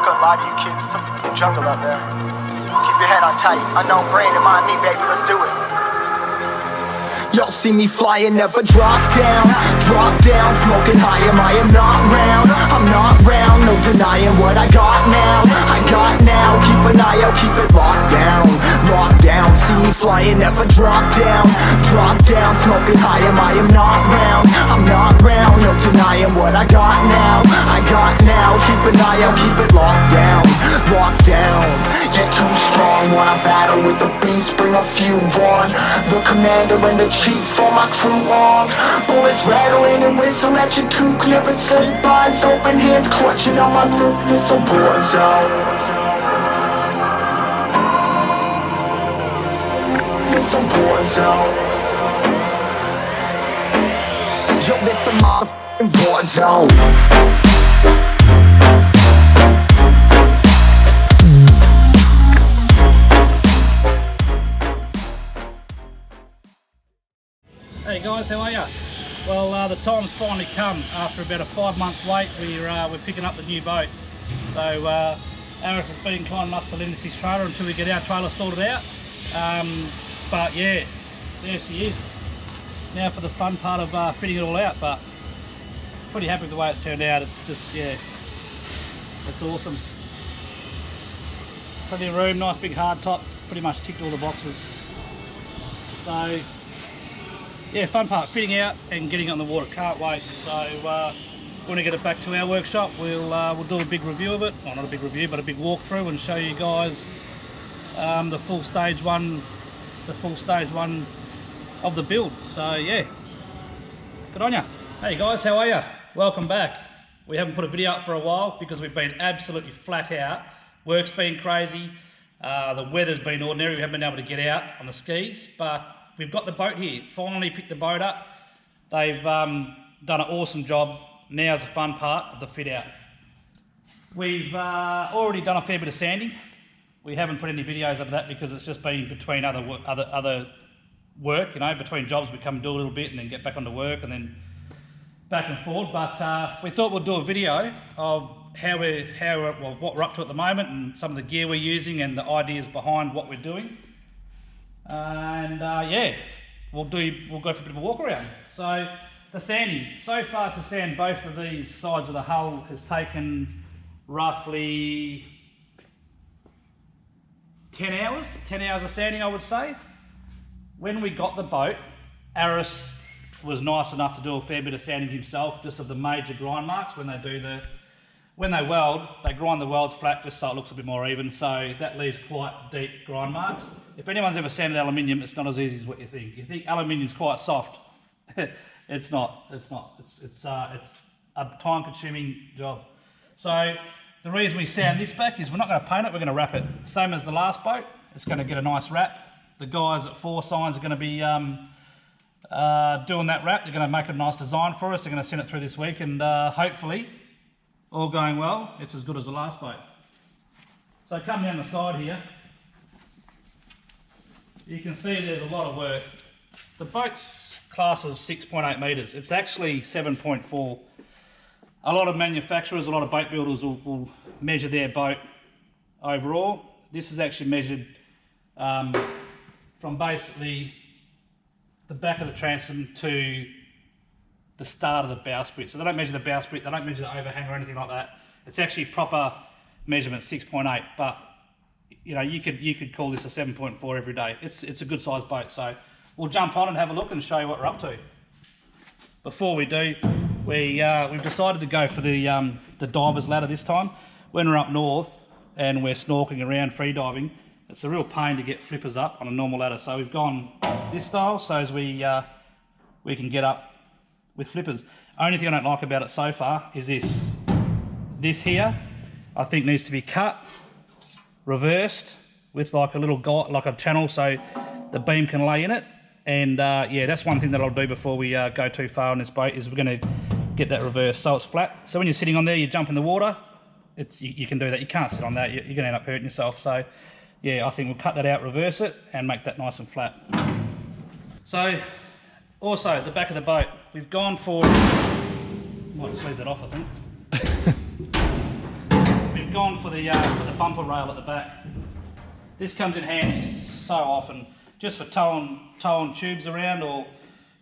not gonna lie to you kids, it's a fucking jungle out there. Keep your head on tight, unknown brain to mind me, baby, let's do it. Y'all see me flying, never drop down, smoking high, I am not round, I'm not round, no denying what I got now, keep an eye out, keep it locked down, see me flying, never drop down, smoking high, I am not round, I'm not round, no denying what I got now, keep an eye out, keep it locked down, get too strong, wanna battle with the beast, bring a few on, the commander and the chief for my crew on. Bullets rattling and whistle at your toque. Never sleep, eyes open, hands clutching on my loop. This a war zone. This a war zone. Yo, this a motherfucking war zone. Hey guys, how are ya? Well, the time's finally come. After about a 5-month wait, we're picking up the new boat. So Aris has been kind enough to lend us his trailer until we get our trailer sorted out. But yeah, there she is. Now for the fun part of fitting it all out. But pretty happy with the way it's turned out. It's just, yeah, it's awesome. Plenty of room, nice big hard top. Pretty much ticked all the boxes. So yeah, fun part, fitting out and getting it on the water, can't wait. So when we get it back to our workshop, we'll do a big review of it. Well, not a big review, but a big walkthrough and show you guys the full stage one of the build. So yeah, good on ya. Hey guys, how are ya? Welcome back. We haven't put a video up for a while because we've been absolutely flat out. Work's been crazy. The weather's been ordinary. We haven't been able to get out on the skis, but we've got the boat here. Finally picked the boat up. They've done an awesome job. Now's the fun part of the fit out. We've already done a fair bit of sanding. We haven't put any videos of that because it's just been between other work, you know, between jobs we come and do a little bit and then get back onto work and then back and forth. But we thought we'd do a video of what we're up to at the moment and some of the gear we're using and the ideas behind what we're doing. And yeah, we'll go for a bit of a walk around. So the sanding, so far to sand both of these sides of the hull has taken roughly 10 hours of sanding, I would say. When we got the boat, Aris was nice enough to do a fair bit of sanding himself, just of the major grind marks. When they weld, they grind the welds flat just so it looks a bit more even, so that leaves quite deep grind marks. If anyone's ever sanded aluminium, it's not as easy as what you think. You think aluminium's quite soft. It's not. It's a time-consuming job. So the reason we sand this back is we're not going to paint it, we're going to wrap it. Same as the last boat, it's going to get a nice wrap. The guys at 4 Signs are going to be doing that wrap. They're going to make a nice design for us. They're going to send it through this week, and hopefully, all going well, it's as good as the last boat. So come down the side here, you can see there's a lot of work. The boat's class is 6.8 metres. It's actually 7.4. A lot of manufacturers, a lot of boat builders will measure their boat overall. This is actually measured from basically the back of the transom to the start of the bowsprit. So they don't measure the bowsprit, they don't measure the overhang or anything like that. It's actually proper measurement, 6.8, but you know, you could call this a 7.4 every day. It's a good sized boat, so we'll jump on and have a look and show you what we're up to. Before we do, we've decided to go for the diver's ladder this time. When we're up north and we're snorkeling around free diving, it's a real pain to get flippers up on a normal ladder. So we've gone this style so as we can get up with flippers. Only thing I don't like about it so far is this. This here, I think needs to be cut, reversed with like a little like a channel so the beam can lay in it. And yeah, that's one thing that I'll do before we go too far on this boat, is we're going to get that reversed so it's flat. So when you're sitting on there, you jump in the water, you can do that. You can't sit on that, you're going to end up hurting yourself. So yeah, I think we'll cut that out, reverse it, and make that nice and flat. So also the back of the boat, we've gone for, might just leave that off I think. We've gone for the bumper rail at the back. This comes in handy so often, just for towing tubes around or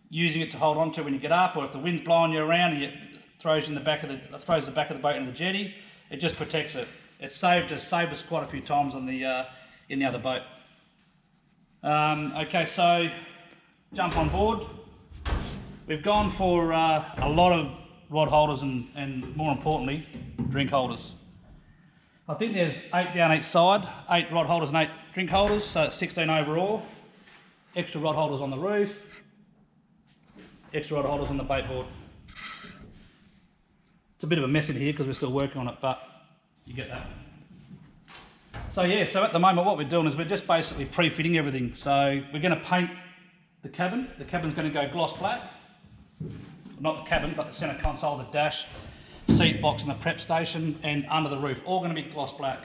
using it to hold on to when you get up, or if the wind's blowing you around and it throws the back of the boat into the jetty, it just protects it. It's saved us quite a few times on the in the other boat. Okay, so jump on board. We've gone for a lot of rod holders and more importantly, drink holders. I think there's 8 down each side, 8 rod holders and 8 drink holders, so it's 16 overall. Extra rod holders on the roof, extra rod holders on the bait board. It's a bit of a mess in here because we're still working on it, but you get that. So yeah, so at the moment what we're doing is we're just basically pre-fitting everything. So we're going to paint the cabin. The cabin's going to go gloss black. Not the cabin, but the centre console, the dash, seat box and the prep station and under the roof, all going to be gloss black.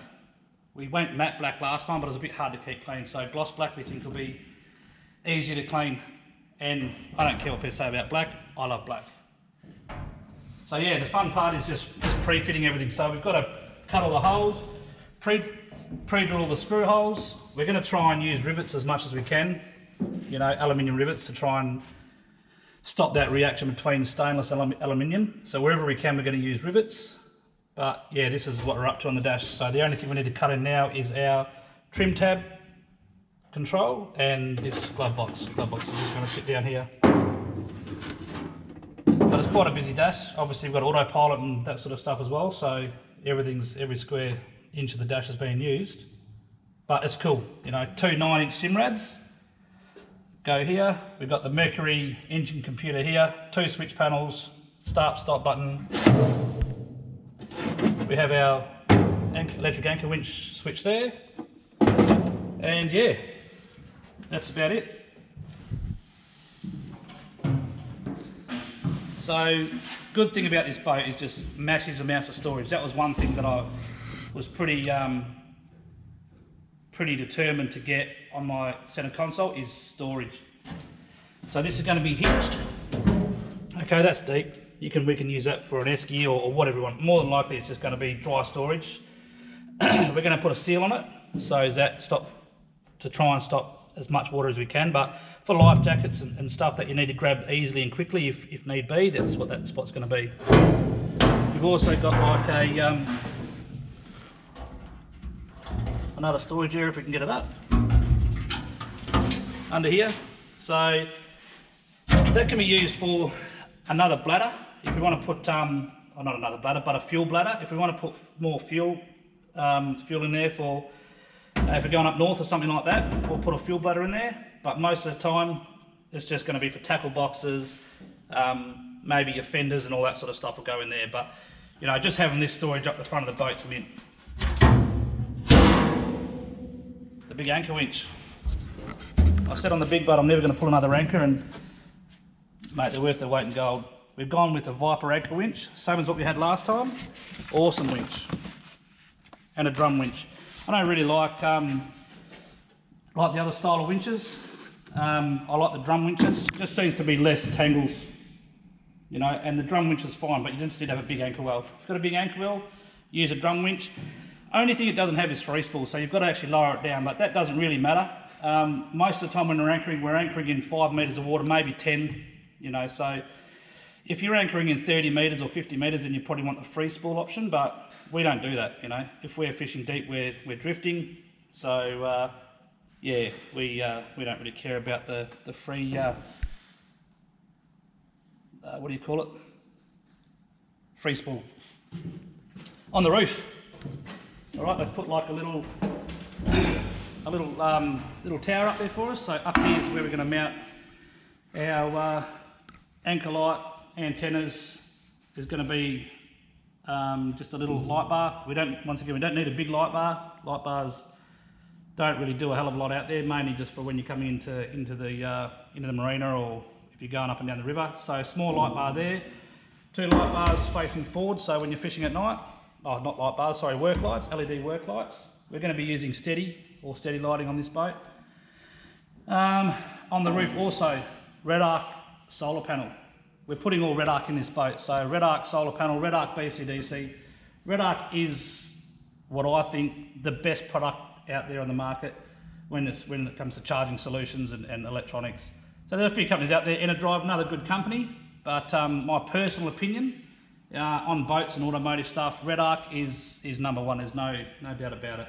We went matte black last time, but it was a bit hard to keep clean. So gloss black we think will be easier to clean. And I don't care what people say about black, I love black. So yeah, the fun part is just pre-fitting everything. So we've got to cut all the holes, pre-drill all the screw holes. We're going to try and use rivets as much as we can, you know, aluminium rivets to try and stop that reaction between stainless and aluminium. So wherever we can, we're going to use rivets. But yeah, this is what we're up to on the dash. So the only thing we need to cut in now is our trim tab control and this glove box. Glove box is just going to sit down here. But it's quite a busy dash. Obviously we've got autopilot and that sort of stuff as well. So every square inch of the dash is being used. But it's cool, you know, 2 9-inch Simrads go here. We've got the Mercury engine computer here, 2 switch panels, start stop button. We have our electric anchor winch switch there. And yeah, that's about it. So, good thing about this boat is just massive amounts of storage. That was one thing that I was pretty determined to get on my center console is storage. So this is going to be hinged. Okay, that's deep. We can use that for an esky or whatever you want. More than likely it's just going to be dry storage. We're going to put a seal on it so that to try and stop as much water as we can, but for life jackets and stuff that you need to grab easily and quickly if need be, that's what that spot's going to be. We've also got like a another storage area if we can get it up under here. So that can be used for another bladder if we want to put or not another bladder but a fuel bladder if we want to put more fuel in there for if we're going up north or something like that, we'll put a fuel bladder in there. But most of the time it's just going to be for tackle boxes, maybe your fenders and all that sort of stuff will go in there. But you know, just having this storage up the front of the boat's mint. The big anchor winch. I said on the big boat I'm never going to pull another anchor, and mate, they're worth their weight in gold. We've gone with a Viper anchor winch, same as what we had last time. Awesome winch. And a drum winch. I don't really like the other style of winches. I like the drum winches. Just seems to be less tangles, you know, and the drum winch is fine, but you just need to have a big anchor well. If you've got a big anchor well, use a drum winch. Only thing it doesn't have is free spool, so you've got to actually lower it down, but that doesn't really matter. Most of the time when we're anchoring in 5 metres of water, maybe 10, you know, so if you're anchoring in 30 metres or 50 metres, then you probably want the free spool option, but we don't do that, you know. If we're fishing deep, we're drifting, so yeah, we don't really care about the free, what do you call it? Free spool. On the roof, all right, they put like a little tower up there for us. So up here is where we're going to mount our anchor light antennas. There's going to be just a little light bar. Once again, we don't need a big light bar. Light bars don't really do a hell of a lot out there, mainly just for when you're coming into the marina or if you're going up and down the river. So small light bar there. 2 light bars facing forward, so when you're fishing at night, oh, not light bars, sorry, work lights, LED work lights. We're going to be using steady lighting on this boat. On the roof also, red arc solar panel. We're putting all red arc in this boat, so red arc solar panel, red arc BCDC. Red arc is what I think the best product out there on the market when it comes to charging solutions and electronics. So there are a few companies out there. Enerdrive, another good company, but my personal opinion on boats and automotive stuff, Red Arc is number one. There's no doubt about it.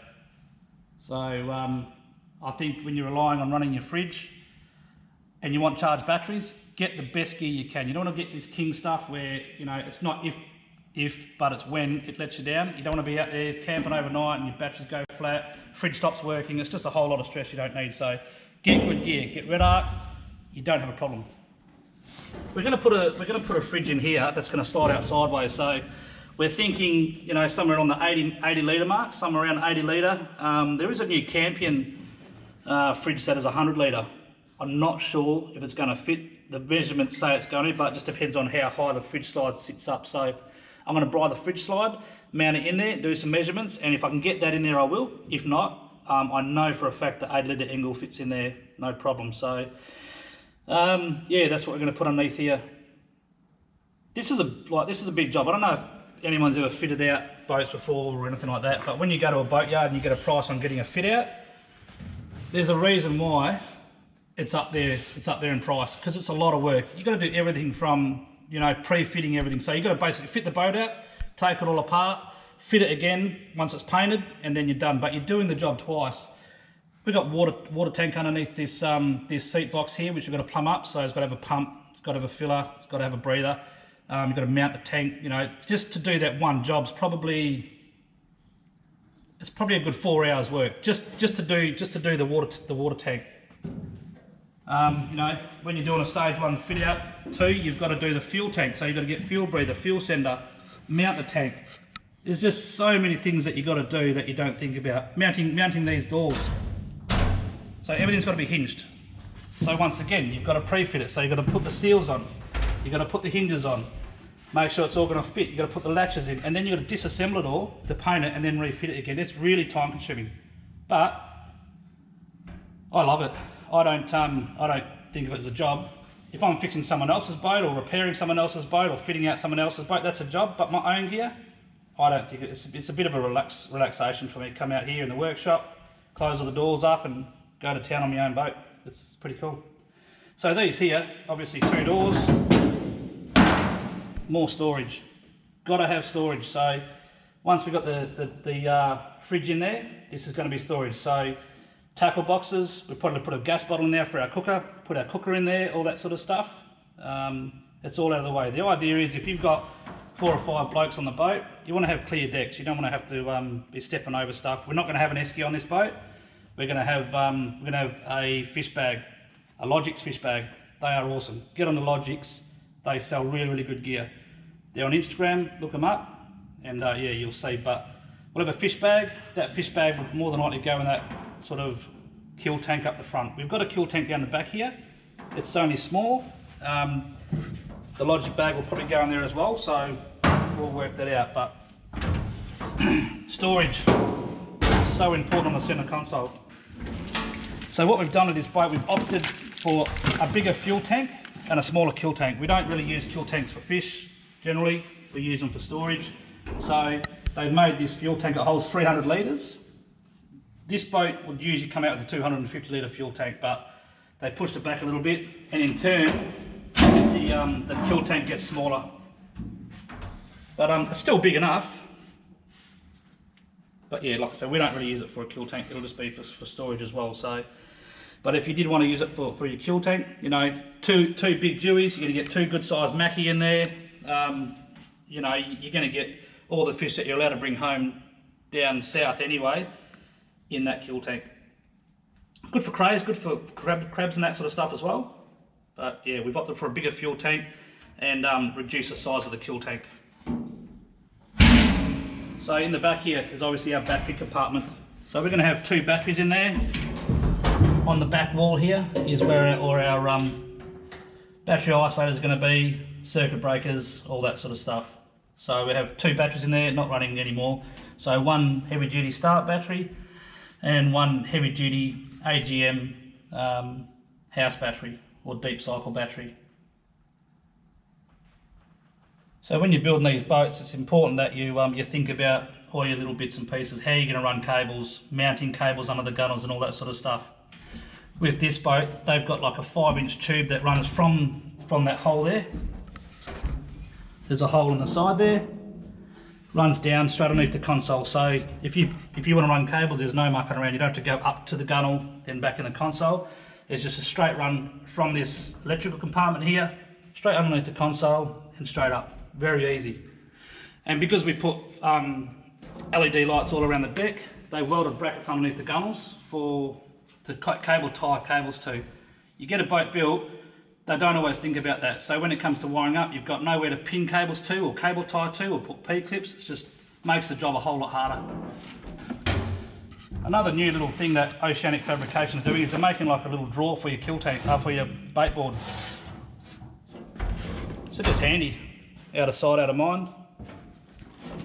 So I think when you're relying on running your fridge and you want charged batteries, get the best gear you can. You don't want to get this king stuff where, you know, it's not if, but it's when it lets you down. You don't want to be out there camping overnight and your batteries go flat, fridge stops working. It's just a whole lot of stress you don't need. So get good gear, get Red Arc, you don't have a problem. We're going to put a fridge in here that's going to slide out sideways. So we're thinking, you know, somewhere on the 80 litre mark, somewhere around 80 litre. There is a new Campion fridge that is 100 litre. I'm not sure if it's going to fit. The measurements say it's going to, but it just depends on how high the fridge slide sits up. So I'm going to buy the fridge slide, mount it in there, do some measurements, and if I can get that in there, I will. If not, I know for a fact the 8 litre Engel fits in there, no problem. So yeah, that's what we're going to put underneath here. This is a big job. I don't know if anyone's ever fitted out boats before or anything like that, but when you go to a boatyard and you get a price on getting a fit out, there's a reason why it's up there in price, because it's a lot of work. You've got to do everything from, you know, pre-fitting everything. So you've got to basically fit the boat out, take it all apart, fit it again once it's painted, and then you're done. But you're doing the job twice. We've got water tank underneath this this seat box here, which we've got to plumb up. So it's got to have a pump, it's got to have a filler, it's got to have a breather. You've got to mount the tank. You know, just to do that one job's probably a good 4 hours work. Just to do the water tank. You know, when you're doing a stage 1 fit out 2, you've got to do the fuel tank. So you've got to get fuel breather, fuel sender, mount the tank. There's just so many things that you've got to do that you don't think about. Mounting these doors. So everything's got to be hinged. So once again, you've got to pre-fit it. So you've got to put the seals on. You've got to put the hinges on. Make sure it's all going to fit. You've got to put the latches in. And then you've got to disassemble it all to paint it and then refit it again. It's really time consuming. But I love it. I don't think of it as a job. If I'm fixing someone else's boat or repairing someone else's boat or fitting out someone else's boat, that's a job. But my own gear, I don't think it's a bit of a relaxation for me to come out here in the workshop, close all the doors up and go to town on my own boat. It's pretty cool. So these here, obviously 2 doors, more storage. Got to have storage. So once we've got the fridge in there, this is going to be storage. So tackle boxes, we probably put a gas bottle in there for our cooker, put our cooker in there, all that sort of stuff. It's all out of the way. The idea is if you've got 4 or 5 blokes on the boat, you want to have clear decks. You don't want to have to be stepping over stuff. We're not going to have an esky on this boat. We're going to have a fish bag, a Logix fish bag. They are awesome. Get on the Logix. They sell really, really good gear. They're on Instagram. Look them up, and yeah, you'll see. But we'll have a fish bag. That fish bag would more than likely go in that sort of kill tank up the front. We've got a kill tank down the back here. It's only small. The Logic bag will probably go in there as well, so we'll work that out. But storage, so important on the center console. So what we've done with this boat, we've opted for a bigger fuel tank and a smaller kill tank. We don't really use kill tanks for fish generally. We use them for storage. So they've made this fuel tank that holds 300 litres. This boat would usually come out with a 250 litre fuel tank, but they pushed it back a little bit, and in turn the kill tank gets smaller. But it's still big enough. But yeah, like I said, we don't really use it for a kill tank. It'll just be for storage as well. So, but if you did want to use it for your kill tank, you know, two big dewies, you're going to get 2 good sized mackie in there. You know, you're going to get all the fish that you're allowed to bring home down south anyway in that kill tank. Good for crays, good for crabs and that sort of stuff as well. But yeah, we've opted for a bigger fuel tank and reduce the size of the kill tank. So in the back here is obviously our battery compartment. So we're going to have 2 batteries in there. On the back wall here is where our battery isolator is going to be, circuit breakers, all that sort of stuff. So we have 2 batteries in there, not running anymore. So 1 heavy duty start battery and 1 heavy duty AGM house battery or deep cycle battery. So when you're building these boats, it's important that you think about all your little bits and pieces, how you're going to run cables, mounting cables under the gunnels and all that sort of stuff. With this boat, they've got like a 5-inch tube that runs from that hole there. There's a hole in the side there, runs down straight underneath the console. So if you want to run cables, there's no mucking around. You don't have to go up to the gunnel, then back in the console. It's just a straight run from this electrical compartment here, straight underneath the console and straight up. Very easy. And because we put LED lights all around the deck, they welded brackets underneath the gunnels to cable tie cables to. You get a boat built, they don't always think about that. So when it comes to wiring up, you've got nowhere to pin cables to or cable tie to or put P-clips. It just makes the job a whole lot harder. Another new little thing that Oceanic Fabrications are doing is they're making like a little drawer for your kill tank, for your bait board. So just handy, out of sight, out of mind.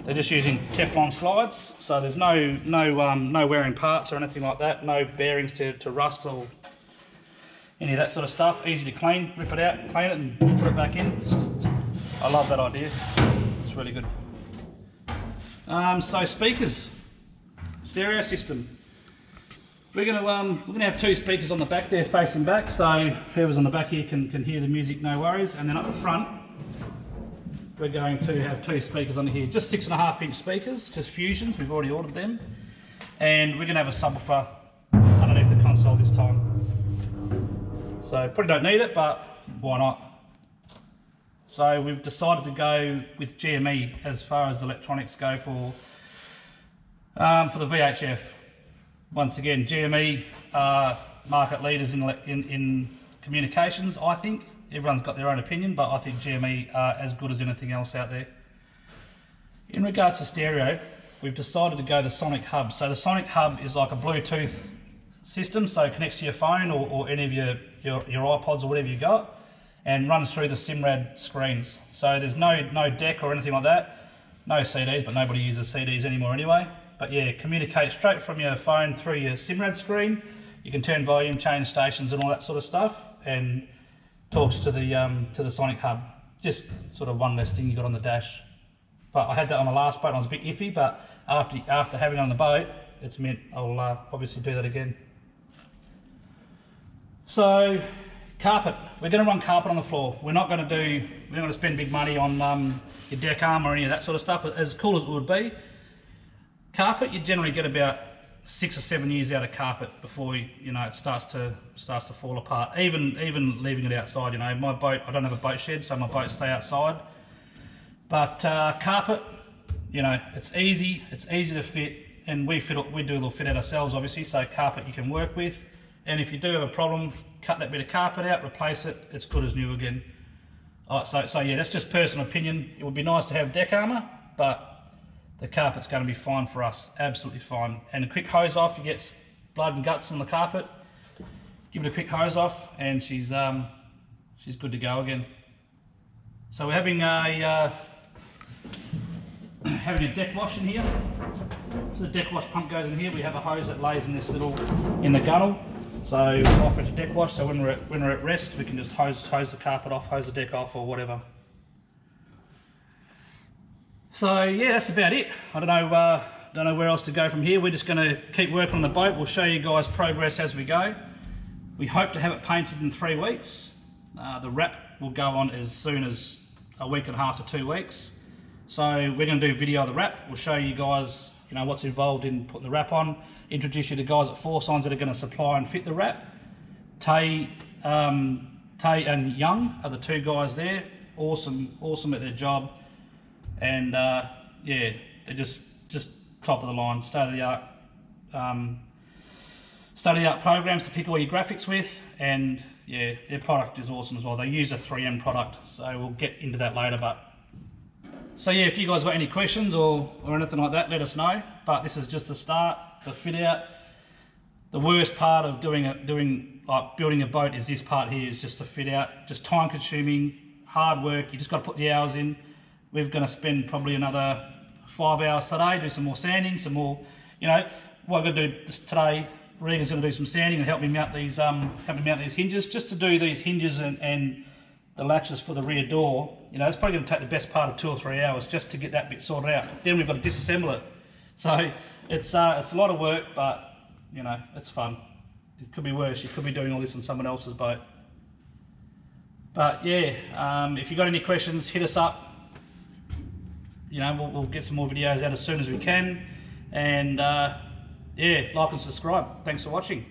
They're just using Teflon slides, so there's no wearing parts or anything like that, no bearings to rust or any of that sort of stuff. Easy to clean, rip it out, clean it and put it back in. I love that idea, it's really good. So speakers, stereo system. We're gonna have 2 speakers on the back there facing back, so whoever's on the back here can hear the music, no worries. And then up the front, we're going to have 2 speakers on here, just 6.5-inch speakers, just Fusions, we've already ordered them. And we're gonna have a subwoofer underneath the console this time. So probably don't need it, but why not? So we've decided to go with GME as far as electronics go for the VHF. Once again, GME are market leaders in communications, I think. Everyone's got their own opinion, but I think GME are as good as anything else out there. In regards to stereo, we've decided to go the Sonic Hub. So the Sonic Hub is like a Bluetooth system, so it connects to your phone or any of your iPods or whatever you got, and runs through the SIMRAD screens. So there's no deck or anything like that, no CDs, but nobody uses CDs anymore anyway. But yeah, communicate straight from your phone through your SIMRAD screen. You can turn volume, change stations and all that sort of stuff, and talks to the Sonic Hub. Just sort of one less thing you got on the dash. But I had that on the last boat and I was a bit iffy, but after having it on the boat, it's meant I'll obviously do that again. So, carpet. We're going to run carpet on the floor. We're not going to spend big money on your deck arm or any of that sort of stuff. As cool as it would be, carpet, you generally get about 6 or 7 years out of carpet before it starts to fall apart. Even leaving it outside. My boat, I don't have a boat shed, so my boats stay outside. But carpet, it's easy to fit, and we do a little fit out ourselves, obviously. So carpet you can work with, and if you do have a problem, cut that bit of carpet out, replace it. It's good as new again. All right, so yeah, that's just personal opinion. It would be nice to have deck armour, but the carpet's going to be fine for us, absolutely fine. And a quick hose off, you get blood and guts on the carpet, give it a quick hose off, and she's good to go again. So we're having a deck wash in here. So the deck wash pump goes in here. We have a hose that lays in the gunnel. So operate a deck wash. So when we're at rest, we can just hose the carpet off, hose the deck off, or whatever. So yeah, that's about it. I don't know where else to go from here. We're just going to keep working on the boat. We'll show you guys progress as we go. We hope to have it painted in 3 weeks. The wrap will go on as soon as a week and a half to 2 weeks. So we're going to do video of the wrap. We'll show you guys, what's involved in putting the wrap on. Introduce you to guys at Four Signs that are going to supply and fit the wrap. Tay and Young are the 2 guys there. Awesome at their job. And yeah, they're just top of the line, state of the art programs to pick all your graphics with, and yeah, their product is awesome as well. They use a 3M product, so we'll get into that later. But so yeah, if you guys got any questions or anything like that, let us know. But this is just the start, the fit out. The worst part of building a boat is this part here, is just the fit out, just time consuming, hard work. You just got to put the hours in. We're going to spend probably another 5 hours today, do some more sanding, some more, what I'm going to do today, Regan's going to do some sanding and help me mount these hinges. Just to do these hinges and the latches for the rear door, it's probably going to take the best part of 2 or 3 hours just to get that bit sorted out. Then we've got to disassemble it. So it's a lot of work, but you know, it's fun. It could be worse. You could be doing all this on someone else's boat. But yeah, if you've got any questions, hit us up. You know, we'll get some more videos out as soon as we can. And yeah, like and subscribe. Thanks for watching.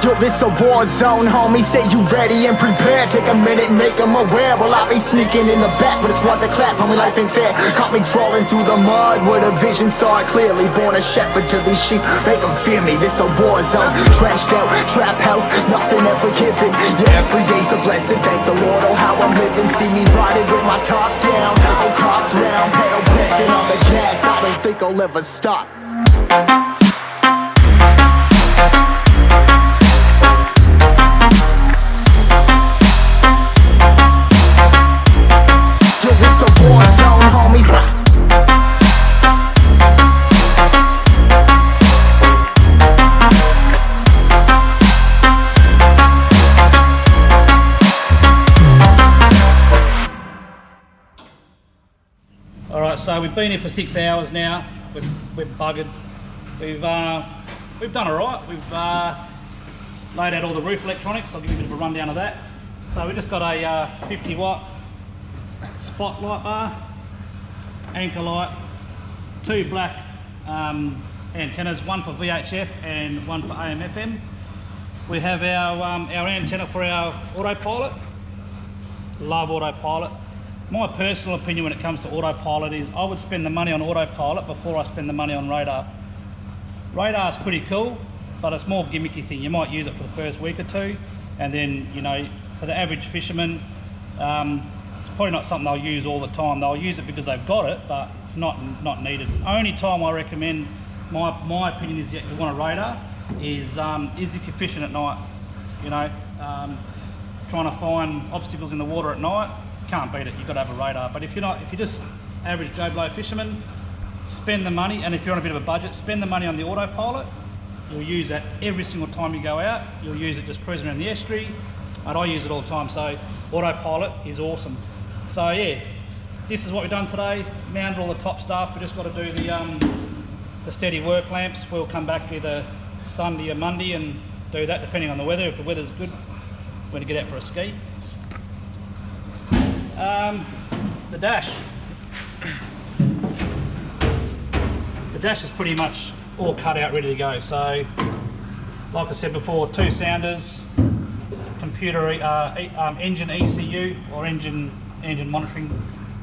Yo, this a war zone, homie. Say you ready and prepared. Take a minute, make them aware. Well, I be sneaking in the back, but it's one to clap. Homie, life ain't fair. Caught me crawling through the mud with a vision, saw it clearly. Born a shepherd to these sheep, make them fear me. This a war zone, trenched out, trap house, nothing ever given. Yeah, every day's a blessing. Thank the Lord, oh how I'm living. See me riding with my top down, oh cops round, pedal pressing on the gas. I don't think I'll ever stop. Alright, so we've been here for 6 hours now. We're buggered. We've done alright. We've laid out all the roof electronics. I'll give you a bit of a rundown of that. So we just got a 50 watt spotlight bar, anchor light, 2 black antennas, one for VHF and one for AM/FM. We have our antenna for our autopilot. Love autopilot. My personal opinion when it comes to autopilot is I would spend the money on autopilot before I spend the money on radar. Radar's pretty cool, but it's more gimmicky thing. You might use it for the first week or two, and then, you know, for the average fisherman, it's probably not something they'll use all the time. They'll use it because they've got it, but it's not needed. Only time I recommend, my opinion is that you want a radar is if you're fishing at night. You know, trying to find obstacles in the water at night. Can't beat it, you've got to have a radar. But if you're just average Joe Blow fisherman, spend the money, and if you're on a bit of a budget, spend the money on the autopilot. You'll use that every single time you go out. You'll use it just cruising around the estuary, and I use it all the time, so autopilot is awesome. So yeah, this is what we've done today. Mounted all the top stuff. We just got to do the steady work lamps. We'll come back either Sunday or Monday and do that depending on the weather. If the weather's good, we're going to get out for a ski. The dash. The dash is pretty much all cut out, ready to go. So, like I said before, 2 sounders, computer, engine ECU or engine monitoring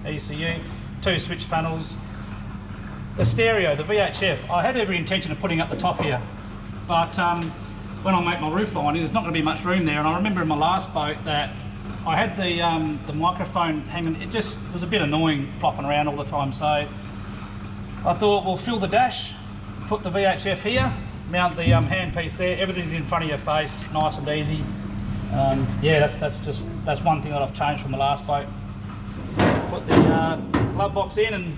ECU, 2 switch panels. The stereo, the VHF. I had every intention of putting up the top here, but when I make my roof line, there's not going to be much room there. And I remember in my last boat that I had the microphone hanging. It just was a bit annoying flopping around all the time. So I thought we'll fill the dash, put the VHF here, mount the handpiece there. Everything's in front of your face, nice and easy. Yeah, that's one thing that I've changed from the last boat. Put the glove box in, and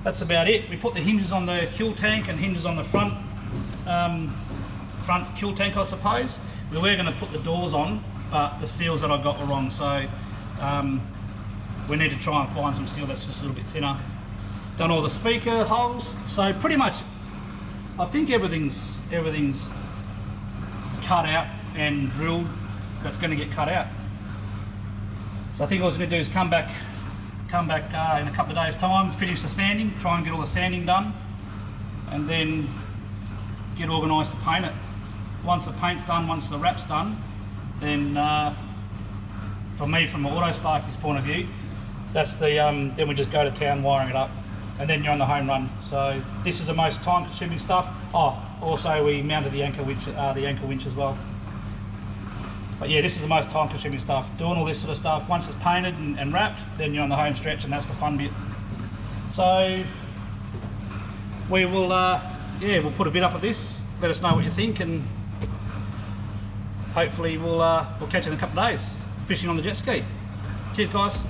that's about it. We put the hinges on the kill tank and hinges on the front kill tank, I suppose. We were going to put the doors on, but the seals that I got were wrong, so we need to try and find some seal that's just a little bit thinner. Done all the speaker holes, so pretty much I think everything's cut out and drilled that's going to get cut out. So I think what I was going to do is come back in a couple of days time, finish the sanding, try and get all the sanding done, and then get organised to paint it. Once the paint's done, once the wrap's done, then for me, from an Auto Sparky's point of view, that's the then we just go to town wiring it up, and then you're on the home run. So this is the most time-consuming stuff. Oh, also we mounted the anchor winch as well. But yeah, this is the most time-consuming stuff. Doing all this sort of stuff. Once it's painted and wrapped, then you're on the home stretch, and that's the fun bit. So we will, yeah, we'll put a vid up of this. Let us know what you think, and hopefully we'll catch you in a couple of days fishing on the jet ski. Cheers, guys.